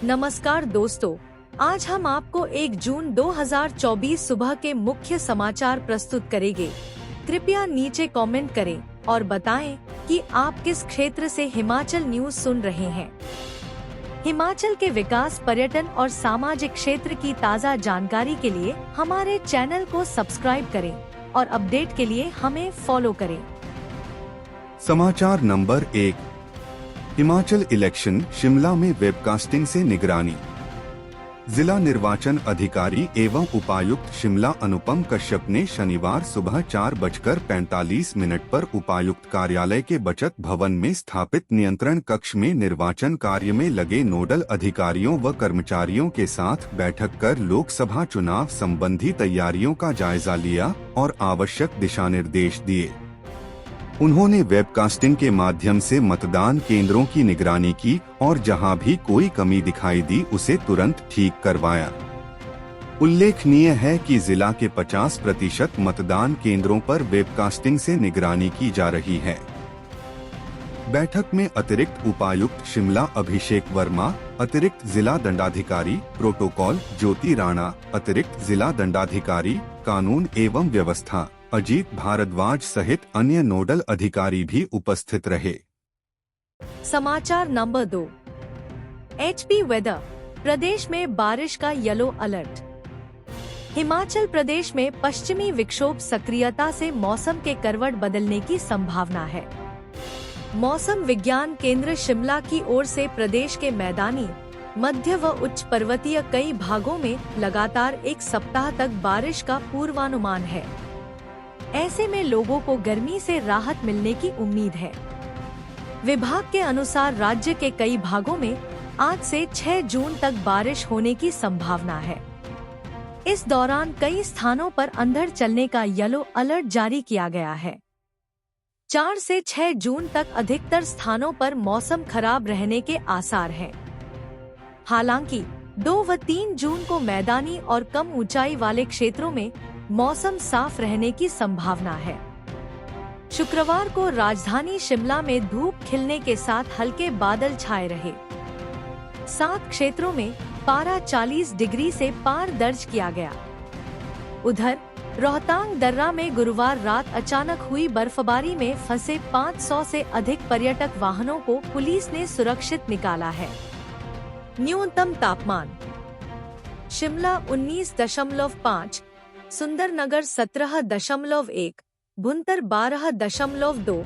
नमस्कार दोस्तों, आज हम आपको 1 जून 2024 सुबह के मुख्य समाचार प्रस्तुत करेंगे। कृपया नीचे कमेंट करें और बताएं कि आप किस क्षेत्र से हिमाचल न्यूज सुन रहे हैं। हिमाचल के विकास, पर्यटन और सामाजिक क्षेत्र की ताज़ा जानकारी के लिए हमारे चैनल को सब्सक्राइब करें और अपडेट के लिए हमें फॉलो करें। समाचार नंबर 1, हिमाचल इलेक्शन, शिमला में वेबकास्टिंग से निगरानी। जिला निर्वाचन अधिकारी एवं उपायुक्त शिमला अनुपम कश्यप ने शनिवार सुबह 4:45 पर उपायुक्त कार्यालय के बचत भवन में स्थापित नियंत्रण कक्ष में निर्वाचन कार्य में लगे नोडल अधिकारियों व कर्मचारियों के साथ बैठक कर लोकसभा चुनाव संबंधी तैयारियों का जायजा लिया और आवश्यक दिशा निर्देश दिए। उन्होंने वेबकास्टिंग के माध्यम से मतदान केंद्रों की निगरानी की और जहां भी कोई कमी दिखाई दी उसे तुरंत ठीक करवाया। उल्लेखनीय है कि जिला के 50% मतदान केंद्रों पर वेबकास्टिंग से निगरानी की जा रही है। बैठक में अतिरिक्त उपायुक्त शिमला अभिषेक वर्मा, अतिरिक्त जिला दंडाधिकारी प्रोटोकॉल ज्योति राणा, अतिरिक्त जिला दंडाधिकारी कानून एवं व्यवस्था अजीत भारद्वाज सहित अन्य नोडल अधिकारी भी उपस्थित रहे। समाचार नंबर 2, HP वेदर, प्रदेश में बारिश का येलो अलर्ट। हिमाचल प्रदेश में पश्चिमी विक्षोभ सक्रियता से मौसम के करवट बदलने की संभावना है। मौसम विज्ञान केंद्र शिमला की ओर से प्रदेश के मैदानी, मध्य व उच्च पर्वतीय कई भागों में लगातार एक सप्ताह तक बारिश का पूर्वानुमान है। ऐसे में लोगों को गर्मी से राहत मिलने की उम्मीद है। विभाग के अनुसार राज्य के कई भागों में आज से 6 जून तक बारिश होने की संभावना है। इस दौरान कई स्थानों पर अंधड़ चलने का येलो अलर्ट जारी किया गया है। 4 से 6 जून तक अधिकतर स्थानों पर मौसम खराब रहने के आसार हैं। हालांकि 2 व 3 जून को मैदानी और कम ऊंचाई वाले क्षेत्रों में मौसम साफ रहने की संभावना है। शुक्रवार को राजधानी शिमला में धूप खिलने के साथ हल्के बादल छाए रहे। 7 क्षेत्रों में पारा 40 डिग्री से पार दर्ज किया गया। उधर रोहतांग दर्रा में गुरुवार रात अचानक हुई बर्फबारी में फंसे 500 से अधिक पर्यटक वाहनों को पुलिस ने सुरक्षित निकाला है। न्यूनतम तापमान शिमला 19.5, सुंदरनगर 17.1, भुंतर 12.2,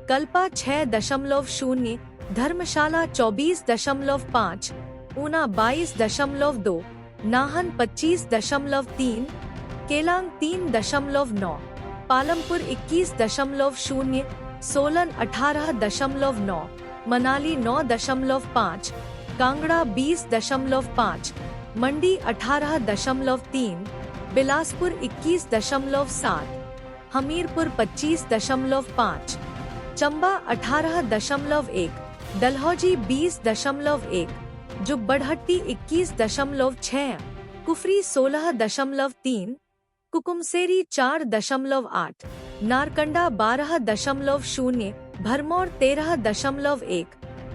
कल्पा 6.0, धर्मशाला 24.5, ऊना 22.2, नाहन 25.3, केलांग 3.9, पालमपुर 21.0, सोलन 18.9, मनाली 9.5, कांगड़ा 20.5, मंडी 18.3, बिलासपुर 21.7, हमीरपुर 25.5, चंबा 18.1, डलहौजी 20.1, जुब्बड़हट्टी 21.6, कुफरी 16.3, कुकुमसेरी 4.8, नारकंडा 12.0, भरमौर 13.1,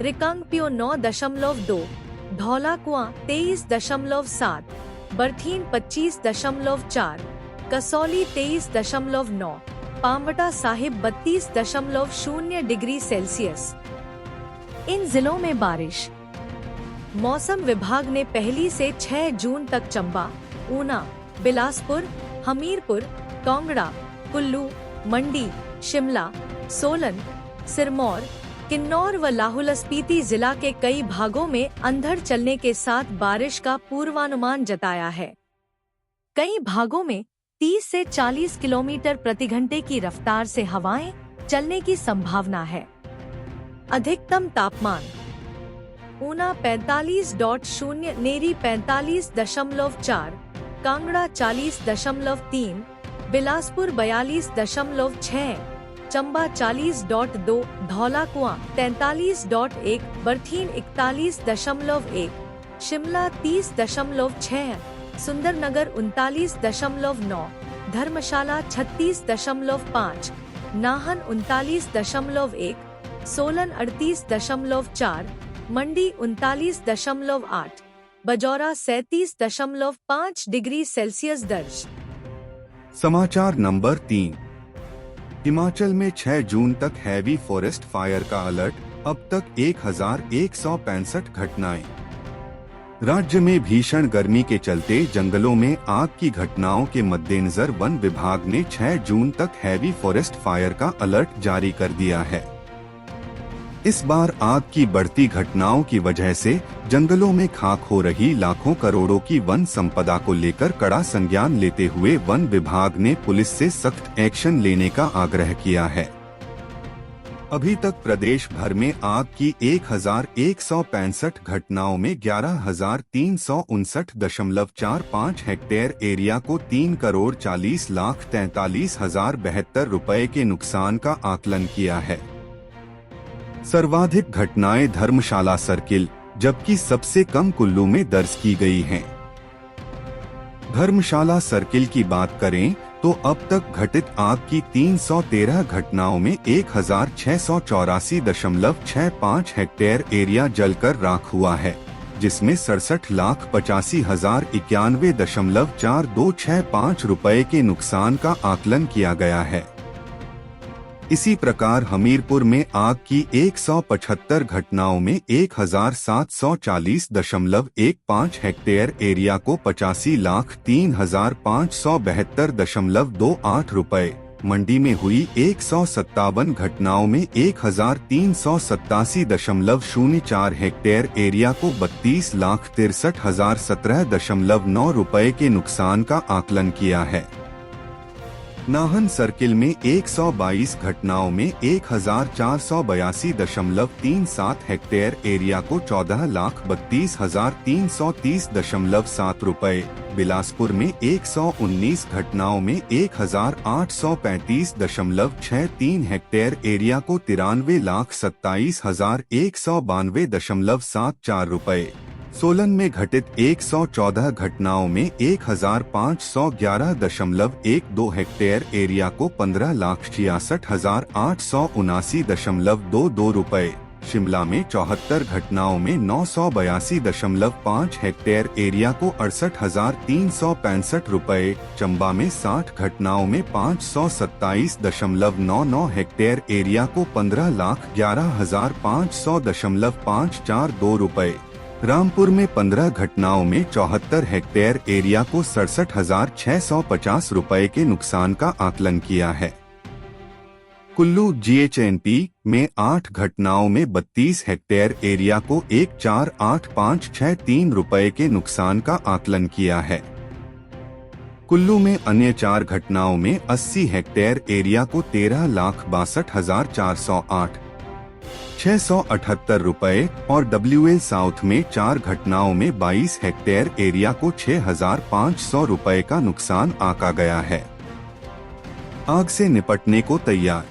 रिकांगपियो 9.2, धौलाकुआं 23.7, बर्थीन 25.4, कसौली 23.9, पांवटा साहिब 32.0 डिग्री सेल्सियस। इन जिलों में बारिश। मौसम विभाग ने 1 से 6 जून तक चंबा, ऊना, बिलासपुर, हमीरपुर, कांगड़ा, कुल्लू, मंडी, शिमला, सोलन, सिरमौर, किन्नौर व लाहौल स्पीति जिला के कई भागों में अंधड़ चलने के साथ बारिश का पूर्वानुमान जताया है। कई भागों में 30 से 40 किलोमीटर प्रति घंटे की रफ्तार से हवाएं चलने की संभावना है। अधिकतम तापमान ऊना 45.0, नेरी 45.4, कांगड़ा 40.3, बिलासपुर 42.6, चंबा 40.2, धौलाकुआं 43.1, बर्थीन 41.1, शिमला 30.6, सुंदरनगर 39.9, धर्मशाला 36.5, नाहन 39.1, सोलन 38.4, मंडी 39.8, बजौरा 37.5 डिग्री सेल्सियस दर्ज। समाचार नंबर 3। हिमाचल में 6 जून तक हैवी फॉरेस्ट फायर का अलर्ट, अब तक 1165 घटनाएं। राज्य में भीषण गर्मी के चलते जंगलों में आग की घटनाओं के मद्देनजर वन विभाग ने 6 जून तक हैवी फॉरेस्ट फायर का अलर्ट जारी कर दिया है। इस बार आग की बढ़ती घटनाओं की वजह से जंगलों में खाक हो रही लाखों करोड़ों की वन संपदा को लेकर कड़ा संज्ञान लेते हुए वन विभाग ने पुलिस से सख्त एक्शन लेने का आग्रह किया है। अभी तक प्रदेश भर में आग की 1165 घटनाओं में 11,359.45 हेक्टेयर एरिया को 3,40,43,072 रुपए के नुकसान का आकलन किया है। सर्वाधिक घटनाएं धर्मशाला सर्किल, जबकि सबसे कम कुल्लू में दर्ज की गई हैं। धर्मशाला सर्किल की बात करें तो अब तक घटित आग की 313 घटनाओं में 1,684.65 हेक्टेयर एरिया जलकर राख हुआ है, जिसमें 67,85,91.4265 रुपए के नुकसान का आकलन किया गया है। इसी प्रकार हमीरपुर में आग की 175 घटनाओं में 1,740.15 हेक्टेयर एरिया को 85,03,572.28 रुपए, मंडी में हुई 157 घटनाओं में 1,387.04 हेक्टेयर एरिया को 32,63,017.9 रुपए के नुकसान का आकलन किया है। नाहन सर्किल में 122 घटनाओं में 1,482.37 हेक्टेयर एरिया को 14,32,330.7 रुपए, बिलासपुर में 119 घटनाओं में 1,835.63 हेक्टेयर एरिया को 93,27,192.74 रुपए, सोलन में घटित 114 घटनाओं में 1,511.12 हेक्टेयर एरिया को 15,66,879.22 रुपए, शिमला में 74 घटनाओं में 982.5 हेक्टेयर एरिया को 68,365 रुपए, चंबा में 60 घटनाओं में 527.99 हेक्टेयर एरिया को 15,11,500.542 रुपए, रामपुर में 15 घटनाओं में 74 हेक्टेयर एरिया को 67,650 रुपए के नुकसान का आकलन किया है। कुल्लू GHNP में 8 घटनाओं में 32 हेक्टेयर एरिया को 1,48,563 रुपए के नुकसान का आकलन किया है। कुल्लू में अन्य 4 घटनाओं में 80 हेक्टेयर एरिया को 13,62,408.678 रुपए और WL साउथ में 4 घटनाओं में 22 हेक्टेयर एरिया को 6,500 रुपए का नुकसान आंका गया है। आग से निपटने को तैयार।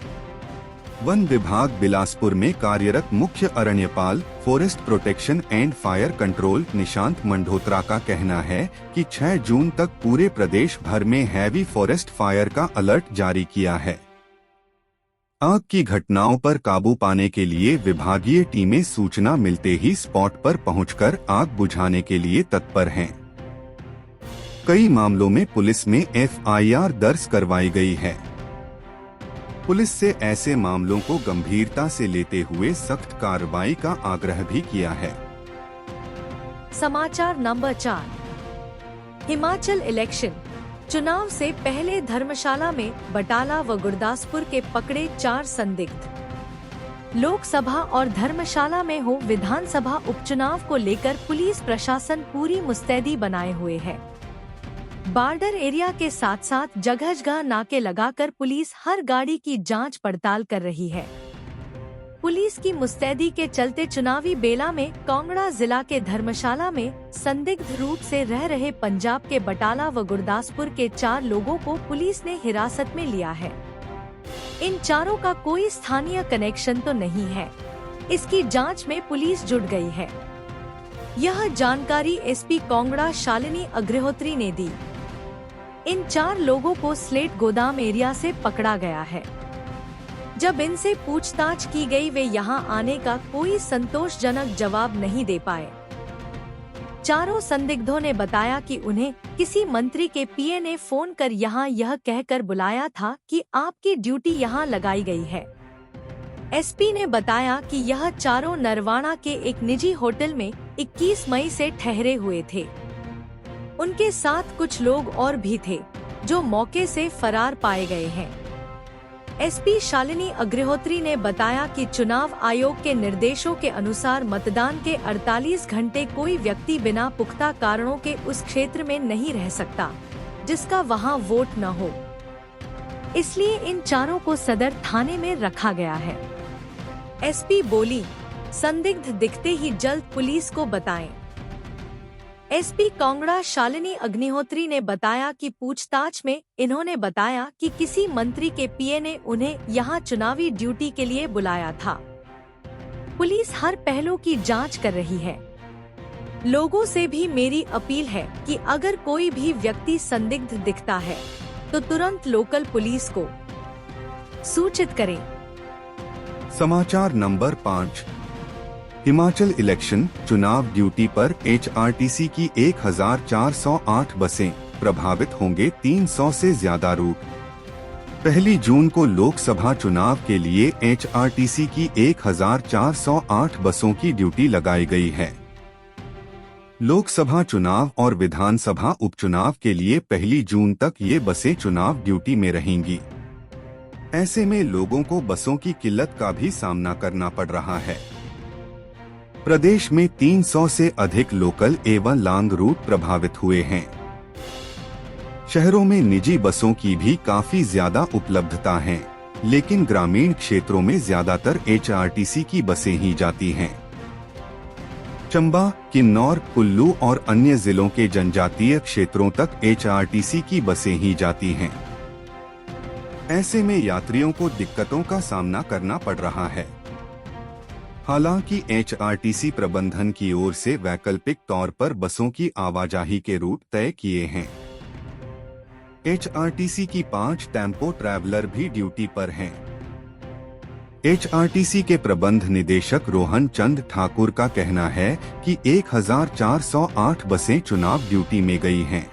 वन विभाग बिलासपुर में कार्यरत मुख्य अरण्यपाल forest protection and fire control Nishant Mandotra का कहना है कि 6 जून तक पूरे प्रदेश भर में हैवी फॉरेस्ट फायर का अलर्ट जारी किया है। आग की घटनाओं पर काबू पाने के लिए विभागीय टीमें सूचना मिलते ही स्पॉट पर पहुंचकर आग बुझाने के लिए तत्पर हैं। कई मामलों में पुलिस में FIR दर्ज करवाई गई है। पुलिस से ऐसे मामलों को गंभीरता से लेते हुए सख्त कार्रवाई का आग्रह भी किया है। समाचार नंबर 4। हिमाचल इलेक्शन चुनाव से पहले धर्मशाला में बटाला व गुरदासपुर के पकड़े 4 संदिग्ध। लोकसभा और धर्मशाला में हो विधानसभा उपचुनाव को लेकर पुलिस प्रशासन पूरी मुस्तैदी बनाए हुए है। बॉर्डर एरिया के साथ साथ जगह जगह नाके लगाकर पुलिस हर गाड़ी की जांच पड़ताल कर रही है। पुलिस की मुस्तैदी के चलते चुनावी बेला में कांगड़ा जिला के धर्मशाला में संदिग्ध रूप से रह रहे पंजाब के बटाला व गुरदासपुर के 4 लोगों को पुलिस ने हिरासत में लिया है। इन चारों का कोई स्थानीय कनेक्शन तो नहीं है, इसकी जांच में पुलिस जुट गई है। यह जानकारी SP कांगड़ा शालिनी अग्निहोत्री ने दी। इन 4 लोगों को स्लेट गोदाम एरिया से पकड़ा गया है। जब इनसे पूछताछ की गई वे यहां आने का कोई संतोषजनक जवाब नहीं दे पाए। चारों संदिग्धों ने बताया कि उन्हें किसी मंत्री के पीए ने फोन कर यहां यह कहकर बुलाया था कि आपकी ड्यूटी यहां लगाई गई है। एसपी ने बताया कि यह चारों नरवाना के एक निजी होटल में 21 मई से ठहरे हुए थे। उनके साथ कुछ लोग और भी थे जो मौके से फरार पाए गए हैं। एसपी शालिनी अग्निहोत्री ने बताया कि चुनाव आयोग के निर्देशों के अनुसार मतदान के 48 घंटे कोई व्यक्ति बिना पुख्ता कारणों के उस क्षेत्र में नहीं रह सकता जिसका वहां वोट न हो। इसलिए इन चारों को सदर थाने में रखा गया है। एसपी बोली, संदिग्ध दिखते ही जल्द पुलिस को बताएं। एसपी कांगड़ा शालिनी अग्निहोत्री ने बताया कि पूछताछ में इन्होंने बताया कि किसी मंत्री के पीए ने उन्हें यहां चुनावी ड्यूटी के लिए बुलाया था। पुलिस हर पहलू की जांच कर रही है। लोगों से भी मेरी अपील है कि अगर कोई भी व्यक्ति संदिग्ध दिखता है तो तुरंत लोकल पुलिस को सूचित करें। समाचार नंबर 5। हिमाचल इलेक्शन चुनाव ड्यूटी पर एचआरटीसी की 1408 बसें, प्रभावित होंगे 300 से ज्यादा रूट। 1 जून को लोकसभा चुनाव के लिए एचआरटीसी की 1408 बसों की ड्यूटी लगाई गई है। लोकसभा चुनाव और विधानसभा उपचुनाव के लिए 1 जून तक ये बसें चुनाव ड्यूटी में रहेंगी। ऐसे में लोगों को बसों की किल्लत का भी सामना करना पड़ रहा है। प्रदेश में 300 से अधिक लोकल एवं लॉन्ग रूट प्रभावित हुए हैं। शहरों में निजी बसों की भी काफी ज्यादा उपलब्धता है, लेकिन ग्रामीण क्षेत्रों में ज्यादातर एचआरटीसी की बसें ही जाती हैं। चंबा, किन्नौर, कुल्लू और अन्य जिलों के जनजातीय क्षेत्रों तक एचआरटीसी की बसें ही जाती हैं। ऐसे में यात्रियों को दिक्कतों का सामना करना पड़ रहा है। हालांकि एचआरटीसी प्रबंधन की ओर से वैकल्पिक तौर पर बसों की आवाजाही के रूट तय किए हैं। एचआरटीसी की 5 टेम्पो ट्रैवलर भी ड्यूटी पर हैं। एचआरटीसी के प्रबंध निदेशक रोहन चंद ठाकुर का कहना है कि 1408 बसें चुनाव ड्यूटी में गई हैं।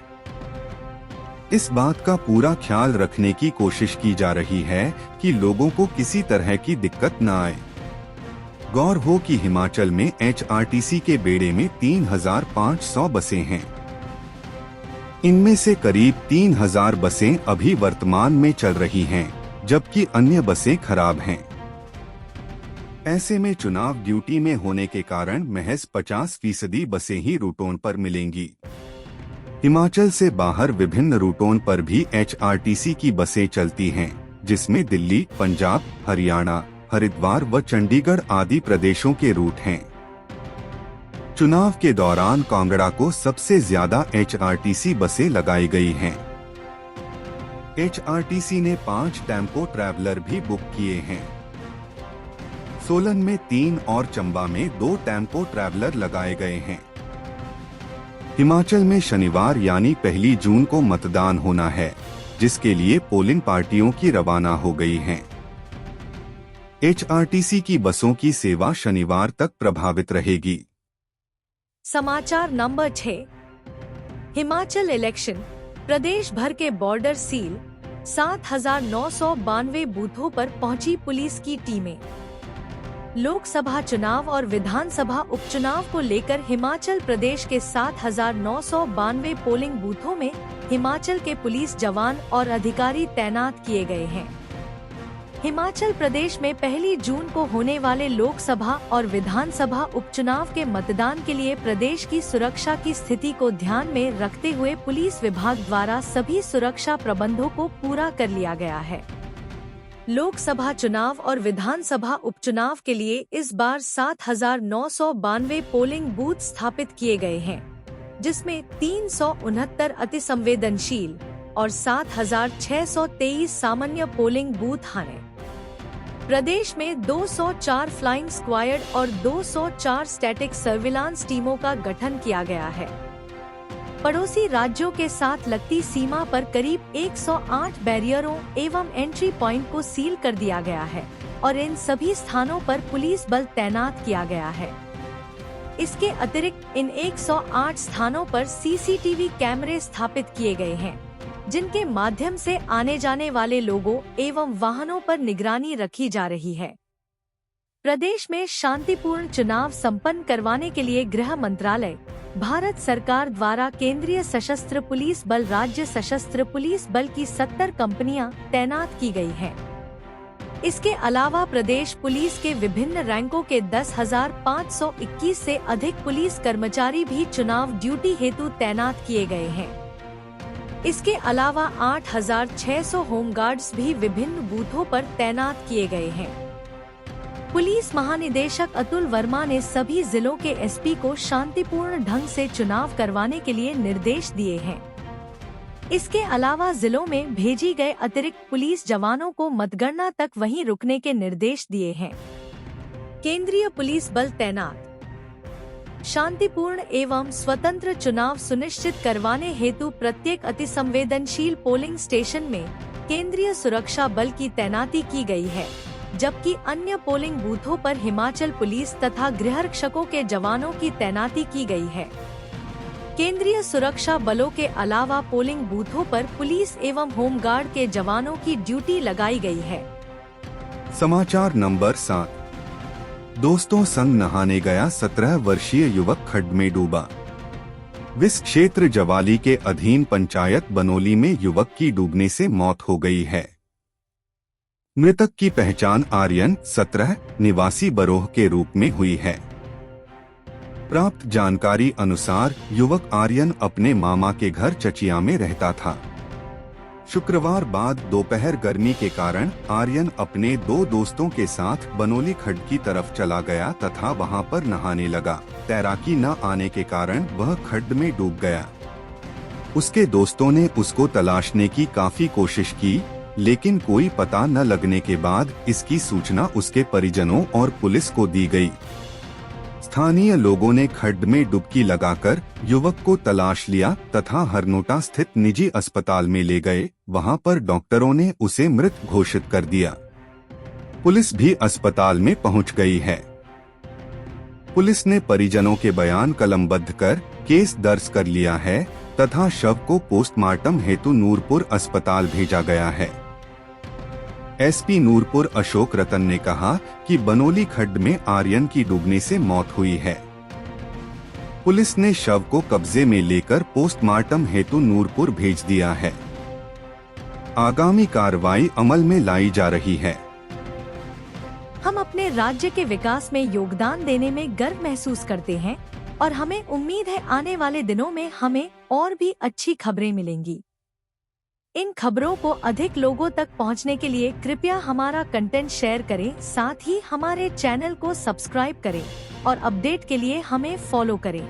इस बात का पूरा ख्याल रखने की कोशिश की जा रही है कि लोगों को किसी तरह की दिक्कत न आए। गौर हो कि हिमाचल में एचआरटीसी के बेड़े में 3500 बसें हैं। इनमें से करीब 3000 बसें अभी वर्तमान में चल रही हैं, जबकि अन्य बसें खराब हैं। ऐसे में चुनाव ड्यूटी में होने के कारण महज 50% बसें ही रूटों पर मिलेंगी। हिमाचल से बाहर विभिन्न रूटों पर भी एचआरटीसी की बसें चलती हैं, जिसमें दिल्ली, पंजाब, हरियाणा, हरिद्वार व चंडीगढ़ आदि प्रदेशों के रूट हैं। चुनाव के दौरान कांगड़ा को सबसे ज्यादा एचआरटीसी बसें लगाई गई हैं। एचआरटीसी ने 5 टेम्पो ट्रैवलर भी बुक किए हैं। सोलन में 3 और चंबा में 2 टेम्पो ट्रैवलर लगाए गए हैं। हिमाचल में शनिवार यानी 1 जून को मतदान होना है, जिसके लिए पोलिंग पार्टियों की रवाना हो गई हैं। एचआरटीसी की बसों की सेवा शनिवार तक प्रभावित रहेगी। समाचार नंबर 6। हिमाचल इलेक्शन, प्रदेश भर के बॉर्डर सील, 7992 बूथों पर पहुंची पुलिस की टीमें। लोकसभा चुनाव और विधानसभा उपचुनाव को लेकर हिमाचल प्रदेश के 7992 पोलिंग बूथों में हिमाचल के पुलिस जवान और अधिकारी तैनात किए गए हैं। हिमाचल प्रदेश में 1 जून को होने वाले लोकसभा और विधानसभा उपचुनाव के मतदान के लिए प्रदेश की सुरक्षा की स्थिति को ध्यान में रखते हुए पुलिस विभाग द्वारा सभी सुरक्षा प्रबंधों को पूरा कर लिया गया है। लोकसभा चुनाव और विधानसभा उपचुनाव के लिए इस बार 7992 पोलिंग बूथ स्थापित किए गए हैं, जिसमें 369 अतिसंवेदनशील और 7623 सामान्य पोलिंग बूथ हैं। प्रदेश में 204 फ्लाइंग स्क्वायड और 204 स्टैटिक सर्विलांस टीमों का गठन किया गया है। पड़ोसी राज्यों के साथ लगती सीमा पर करीब 108 बैरियरों एवं एंट्री पॉइंट को सील कर दिया गया है और इन सभी स्थानों पर पुलिस बल तैनात किया गया है। इसके अतिरिक्त इन 108 स्थानों पर सीसीटीवी कैमरे स्थापित किए गए हैं, जिनके माध्यम से आने जाने वाले लोगों एवं वाहनों पर निगरानी रखी जा रही है। प्रदेश में शांतिपूर्ण चुनाव संपन्न करवाने के लिए गृह मंत्रालय, भारत सरकार द्वारा केंद्रीय सशस्त्र पुलिस बल, राज्य सशस्त्र पुलिस बल की 70 कंपनियां तैनात की गई हैं। इसके अलावा प्रदेश पुलिस के विभिन्न रैंकों के 10,521 से अधिक पुलिस कर्मचारी भी चुनाव ड्यूटी हेतु तैनात किए गए हैं। इसके अलावा 8,600 होमगार्ड्स भी विभिन्न बूथों पर तैनात किए गए हैं। पुलिस महानिदेशक अतुल वर्मा ने सभी जिलों के एसपी को शांतिपूर्ण ढंग से चुनाव करवाने के लिए निर्देश दिए हैं। इसके अलावा जिलों में भेजी गए अतिरिक्त पुलिस जवानों को मतगणना तक वहीं रुकने के निर्देश दिए हैं। केंद्रीय पुलिस बल तैनात। शांतिपूर्ण एवं स्वतंत्र चुनाव सुनिश्चित करवाने हेतु प्रत्येक अतिसंवेदनशील पोलिंग स्टेशन में केंद्रीय सुरक्षा बल की तैनाती की गई है, जबकि अन्य पोलिंग बूथों पर हिमाचल पुलिस तथा गृहरक्षकों के जवानों की तैनाती की गई है। केंद्रीय सुरक्षा बलों के अलावा पोलिंग बूथों पर पुलिस एवं होमगार्ड के जवानों की ड्यूटी लगाई गई है। समाचार नंबर 7। दोस्तों संग नहाने गया 17 वर्षीय युवक खड्ड में डूबा। विस क्षेत्र जवाली के अधीन पंचायत बनोली में युवक की डूबने से मौत हो गई है। मृतक की पहचान आर्यन 17 निवासी बरोह के रूप में हुई है। प्राप्त जानकारी अनुसार युवक आर्यन अपने मामा के घर चचिया में रहता था। शुक्रवार बाद दोपहर गर्मी के कारण आर्यन अपने 2 दोस्तों के साथ बनोली खड्ड की तरफ चला गया तथा वहां पर नहाने लगा। तैराकी न आने के कारण वह खड्ड में डूब गया। उसके दोस्तों ने उसको तलाशने की काफी कोशिश की, लेकिन कोई पता न लगने के बाद इसकी सूचना उसके परिजनों और पुलिस को दी गई। स्थानीय लोगों ने खड्ड में डुबकी लगाकर युवक को तलाश लिया तथा हरनोटा स्थित निजी अस्पताल में ले गए। वहां पर डॉक्टरों ने उसे मृत घोषित कर दिया। पुलिस भी अस्पताल में पहुंच गई है। पुलिस ने परिजनों के बयान कलमबद्ध कर केस दर्ज कर लिया है तथा शव को पोस्टमार्टम हेतु नूरपुर अस्पताल भेजा गया है। एसपी नूरपुर अशोक रतन ने कहा कि बनोली खड्ड में आर्यन की डूबने से मौत हुई है। पुलिस ने शव को कब्जे में लेकर पोस्टमार्टम हेतु नूरपुर भेज दिया है। आगामी कार्रवाई अमल में लाई जा रही है। हम अपने राज्य के विकास में योगदान देने में गर्व महसूस करते हैं और हमें उम्मीद है आने वाले दिनों में हमें और भी अच्छी खबरें मिलेंगी। इन खबरों को अधिक लोगों तक पहुंचने के लिए कृपया हमारा कंटेंट शेयर करें, साथ ही हमारे चैनल को सब्सक्राइब करें और अपडेट के लिए हमें फॉलो करें।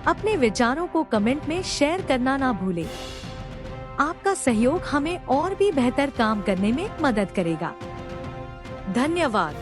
अपने विचारों को कमेंट में शेयर करना ना भूलें। आपका सहयोग हमें और भी बेहतर काम करने में मदद करेगा। धन्यवाद।